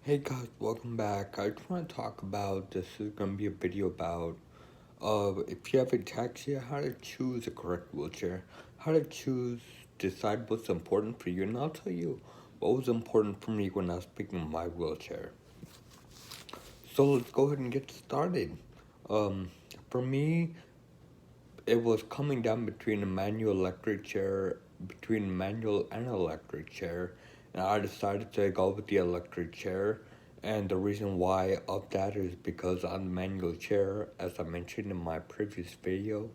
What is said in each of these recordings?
Hey guys, welcome back. I just want to talk about this is going to be a video about if you have ataxia, how to choose the correct wheelchair, how to decide what's important for you, and I'll tell you what was important for me when I was picking my wheelchair. So let's go ahead and get started. Um, for me, it was coming down between a manual electric chair, between manual and electric chair, and I decided to go with the electric chair. And the reason why of that is because on the manual chair, as I mentioned in my previous video,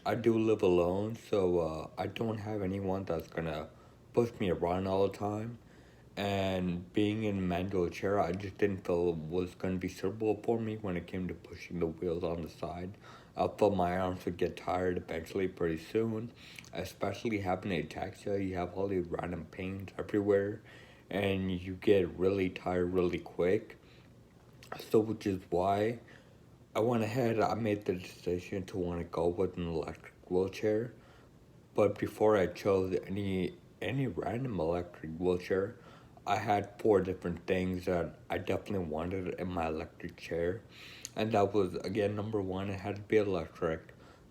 I do live alone, so I don't have anyone that's gonna push me around all the time. And being in a manual chair, I just didn't feel it was gonna be suitable for me when it came to pushing the wheels on the side. I felt my arms would get tired eventually pretty soon, especially having ataxia. You have all these random pains everywhere, and you get really tired really quick. So, which is why I went ahead. I made the decision to want to go with an electric wheelchair. But before I chose any random electric wheelchair, I had four different things that I definitely wanted in my electric chair. And that was again number one, it had to be electric.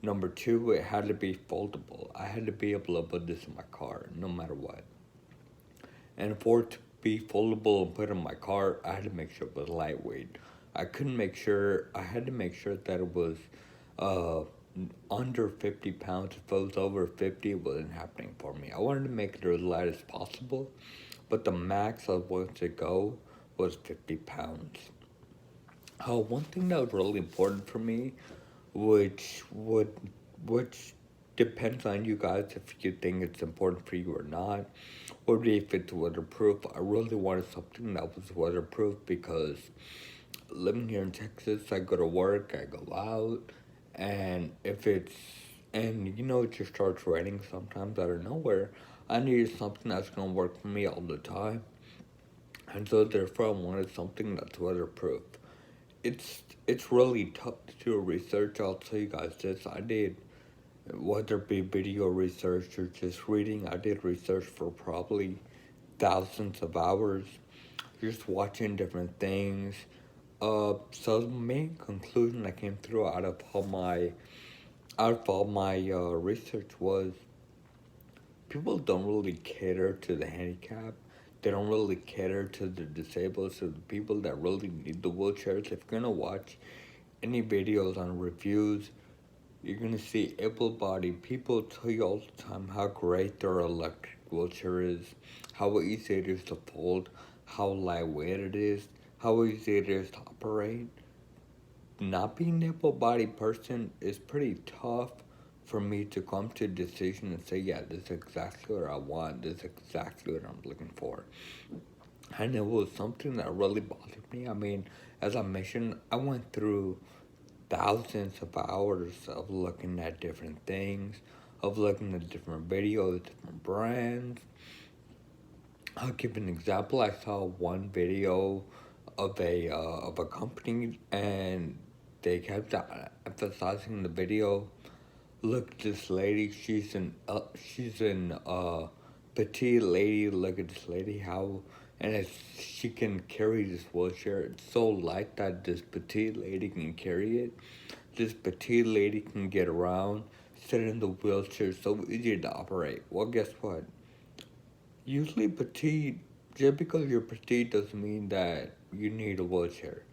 Number two, it had to be foldable. I had to be able to put this in my car no matter what. And for it to be foldable and put in my car, I had to make sure it was lightweight. I had to make sure that it was uh, under 50 pounds. If it was over 50, it wasn't happening for me. I wanted to make it as light as possible, but the max I wanted to go was 50 pounds. One thing that was really important for me, which would, which depends on you guys if you think it's important for you or not, would be if it's weatherproof. I really wanted something that was weatherproof because living here in Texas, I go to work, I go out, and if it's, and you know, it just starts raining sometimes out of nowhere. I needed something that's gonna work for me all the time, and so therefore I wanted something that's weatherproof. It's really tough to do research. I'll tell you guys this. I did, whether it be video research or just reading, I did research for probably thousands of hours, just watching different things. So the main conclusion that came through out of all my research was people don't really cater to the handicapped. They don't really cater to the disabled, so the people that really need the wheelchairs. If you're gonna watch any videos on reviews, you're gonna see able-bodied people tell you all the time how great their electric wheelchair is, how easy it is to fold, how lightweight it is, how easy it is to operate. Not being an able-bodied person is pretty tough for me to come to a decision and say, yeah, this is exactly what I want, this is exactly what I'm looking for. And it was something that really bothered me. I mean, as I mentioned, I went through thousands of hours of looking at different things, of looking at different videos, different brands. I'll give an example. I saw one video of a company, and they kept emphasizing in the video. Look, this lady. She's an petite lady. Look at this lady. How and it's, she can carry this wheelchair. It's so light that this petite lady can carry it. This petite lady can get around, sit in the wheelchair, so easy to operate. Well, guess what? Usually petite, just because you're petite doesn't mean that you need a wheelchair.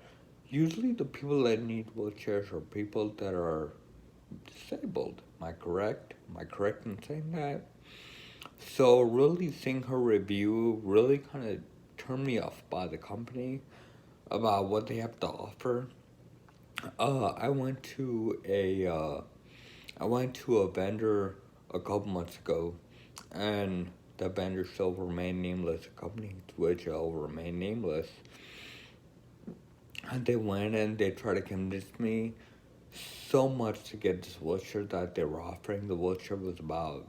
Usually the people that need wheelchairs are people that are disabled. Am I correct? Am I correct in saying that? So really seeing her review really kind of turned me off by the company about what they have to offer. I went to a vendor a couple months ago, and the vendor shall remain nameless. The company which shall remain nameless. And they went and they tried to convince me so much to get this wheelchair that they were offering. The wheelchair was about,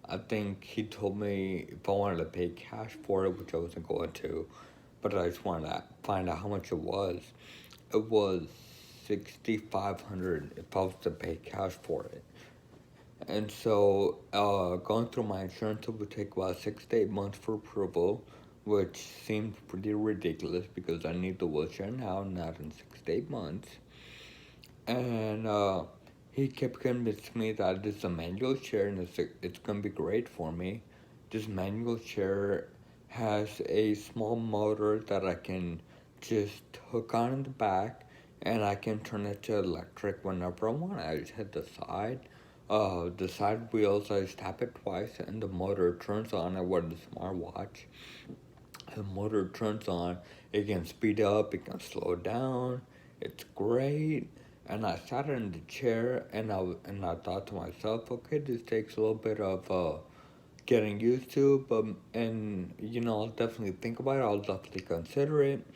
I think he told me if I wanted to pay cash for it, which I wasn't going to, but I just wanted to find out how much it was. It was 6,500 if I was to pay cash for it. And so, going through my insurance, it would take about 6 to 8 months for approval, which seems pretty ridiculous because I need the wheelchair now, not in 6 to 8 months. And he kept convincing me that this is a manual chair and it's gonna be great for me. This manual chair has a small motor that I can just hook on in the back, and I can turn it to electric whenever I want. I just hit the side wheels. I just tap it twice, and the motor turns on. I wear the smartwatch. The motor turns on. It can speed up. It can slow down. It's great. And I sat in the chair, and I thought to myself, okay, this takes a little bit of getting used to, but and I'll definitely think about it. I'll definitely consider it.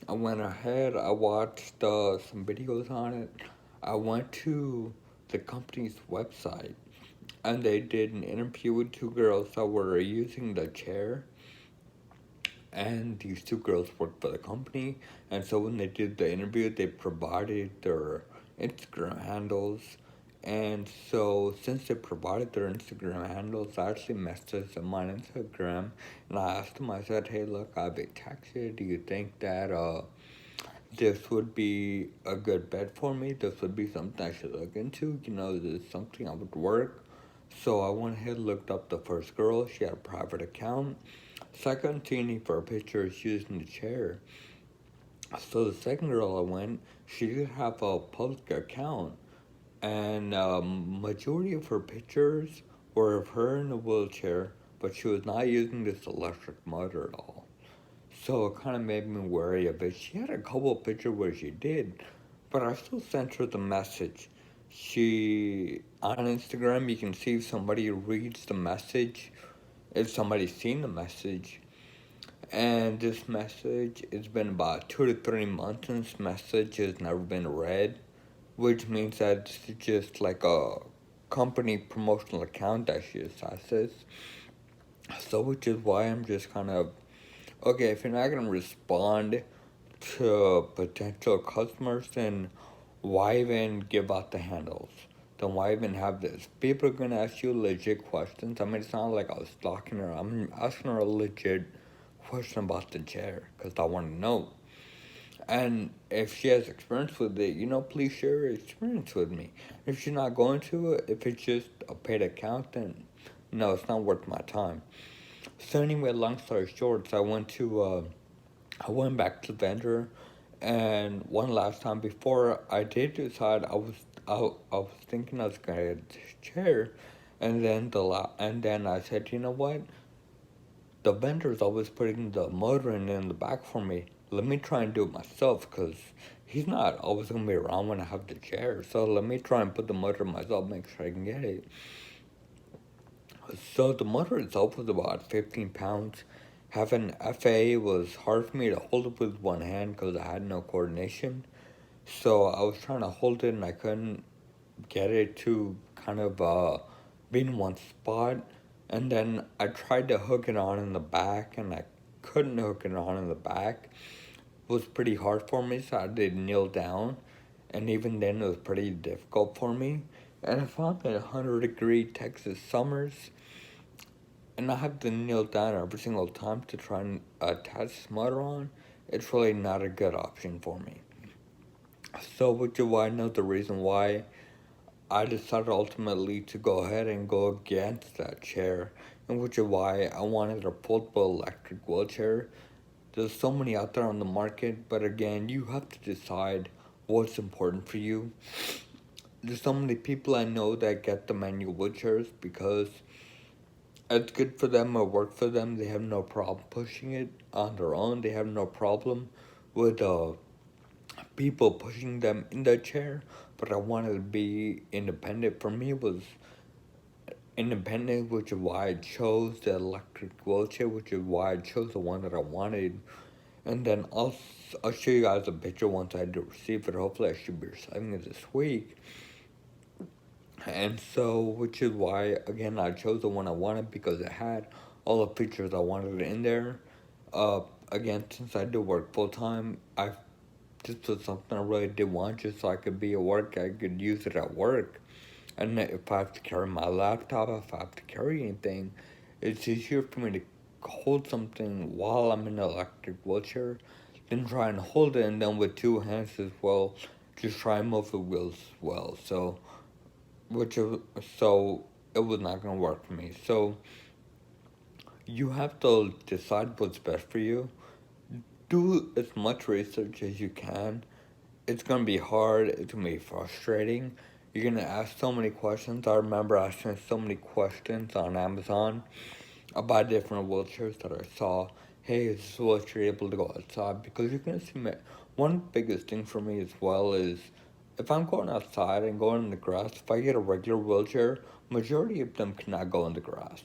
I went ahead. I watched some videos on it. I went to the company's website, and they did an interview with two girls that were using the chair, and these two girls worked for the company. And so when they did the interview, they provided their Instagram handles. And so since they provided their Instagram handles, I actually messaged them on Instagram, and I asked them, I said, hey, look, I have ataxia. Do you think that this would be a good bet for me? This would be something I should look into. This is something I would work. So I went ahead and looked up the first girl. She had a private account. Second, Teeny for pictures using the chair. So the second girl I went, she did have a public account, and majority of her pictures were of her in a wheelchair, but she was not using this electric motor at all. So it kind of made me wary of it. She had a couple of pictures where she did, but I still sent her the message. She on Instagram, you can see if somebody reads the message, if somebody's seen the message. And this message, it's been about 2 to 3 months, and this message has never been read, which means that it's just like a company promotional account that she assesses. So, which is why I'm just kind of okay. If you're not gonna respond to potential customers, then why even give out the handles? Then why even have this? People are gonna ask you legit questions. I mean, it's not like I was stalking her. I'm asking her a legit question about the chair because I want to know. And if she has experience with it, please share her experience with me. If she's not going to, if it's just a paid account, then no, it's not worth my time. So anyway, long story short, I went back to the vendor, and one last time before I did decide, I was thinking I was gonna get this chair, and then I said, you know what? The vendor's always putting the motor in the back for me. Let me try and do it myself, because he's not always gonna be around when I have the chair. So let me try and put the motor myself, make sure I can get it. So the motor itself was about 15 pounds. Having FA was hard for me to hold it with one hand because I had no coordination. So I was trying to hold it and I couldn't get it to kind of be in one spot. And then I tried to hook it on in the back, and I couldn't hook it on in the back. It was pretty hard for me, so I did kneel down. And even then, it was pretty difficult for me. And if I'm in 100-degree Texas summers, and I have to kneel down every single time to try and attach this motor on, it's really not a good option for me. So, which is why I know the reason why I decided ultimately to go ahead and go against that chair, and which is why I wanted a foldable electric wheelchair. There's so many out there on the market, but again, you have to decide what's important for you. There's so many people I know that get the manual wheelchairs because it's good for them, it worked for them. They have no problem pushing it on their own. They have no problem with people pushing them in the chair. But I wanted to be independent. For me, it was independent, which is why I chose the electric wheelchair, which is why I chose the one that I wanted. And then I'll show you guys a picture once I do receive it. Hopefully, I should be receiving it this week. And so, which is why, again, I chose the one I wanted because it had all the features I wanted in there. Again, since I do work full time, this was something I really did want just so I could be at work. I could use it at work. And if I have to carry my laptop, if I have to carry anything, it's easier for me hold something while I'm in an electric wheelchair, then try and hold it, and then with two hands as well, just try and move the wheels as well. Which is, so it was not gonna work for me. So you have to decide what's best for you. Do as much research as you can. It's gonna be hard. It's gonna be frustrating. You're gonna ask so many questions. I remember asking so many questions on Amazon about different wheelchairs that I saw. Hey, is this wheelchair able to go outside? Because you're gonna see one biggest thing for me as well is if I'm going outside and going in the grass, if I get a regular wheelchair, majority of them cannot go in the grass.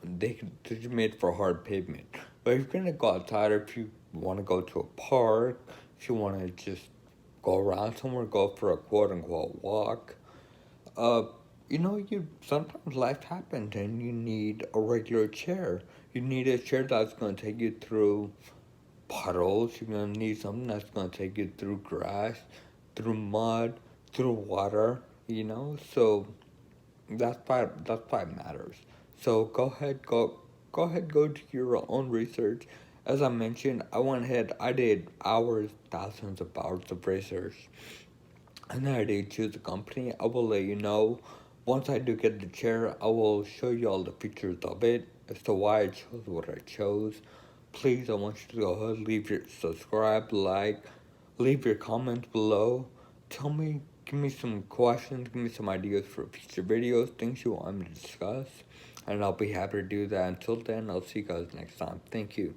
They're just made for hard pavement. But if you're gonna go outside, or if you want to go to a park, if you want to just go around somewhere, go for a quote unquote walk, uh, you sometimes life happens and you need a regular chair. You need a chair that's gonna take you through puddles. You're gonna need something that's gonna take you through grass, through mud, through water. So that's why it matters. So go ahead, go do your own research. As I mentioned, I went ahead, I did hours, thousands of hours of research, and then I did choose a company. I will let you know once I do get the chair. I will show you all the features of it as to why I chose what I chose. Please, I want you to go ahead, leave your subscribe, like, leave your comments below. Tell me, give me some questions, give me some ideas for future videos, things you want me to discuss, and I'll be happy to do that. Until then, I'll see you guys next time. Thank you.